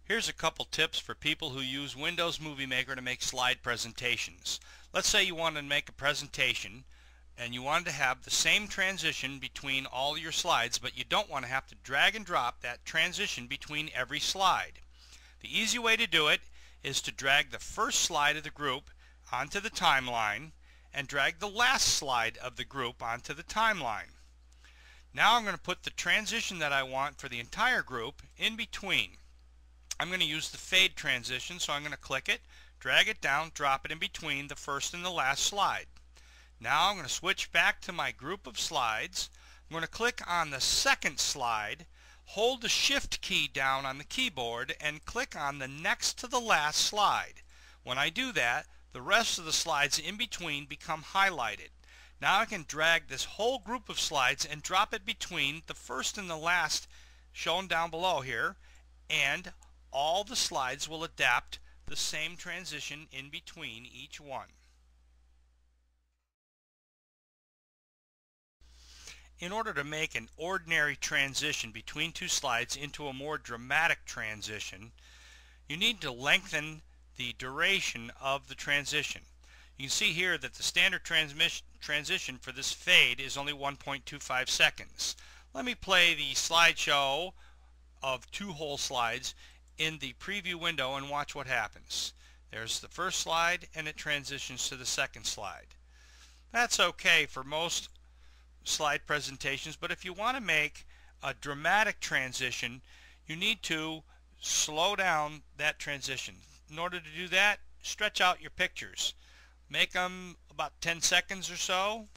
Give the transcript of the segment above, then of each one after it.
Here's a couple tips for people who use Windows Movie Maker to make slide presentations. Let's say you wanted to make a presentation and you wanted to have the same transition between all your slides, but you don't want to have to drag and drop that transition between every slide. The easy way to do it is to drag the first slide of the group onto the timeline and drag the last slide of the group onto the timeline. Now I'm going to put the transition that I want for the entire group in between. I'm going to use the fade transition, so I'm going to click it, drag it down, drop it in between the first and the last slide. Now I'm going to switch back to my group of slides. I'm going to click on the second slide, hold the Shift key down on the keyboard, and click on the next to the last slide. When I do that, the rest of the slides in between become highlighted. Now I can drag this whole group of slides and drop it between the first and the last shown down below here, and all the slides will adapt the same transition in between each one. In order to make an ordinary transition between two slides into a more dramatic transition, you need to lengthen the duration of the transition. You can see here that the standard transition for this fade is only 1.25 seconds. Let me play the slideshow of two whole slides in the preview window and watch what happens. There's the first slide and it transitions to the second slide. That's okay for most slide presentations, but if you want to make a dramatic transition, you need to slow down that transition. In order to do that, stretch out your pictures. Make them about 10 seconds or so,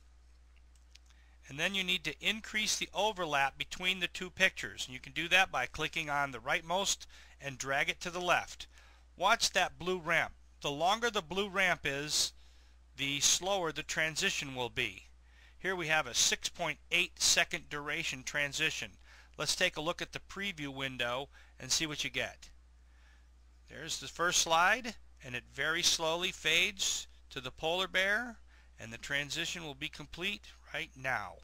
and then you need to increase the overlap between the two pictures. And you can do that by clicking on the rightmost and drag it to the left. Watch that blue ramp. The longer the blue ramp is, the slower the transition will be. Here we have a 6.8 second duration transition. Let's take a look at the preview window and see what you get. There's the first slide, and it very slowly fades to the polar bear, and the transition will be complete right now.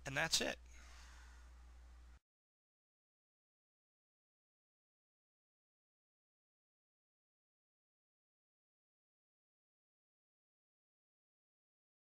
And that's it.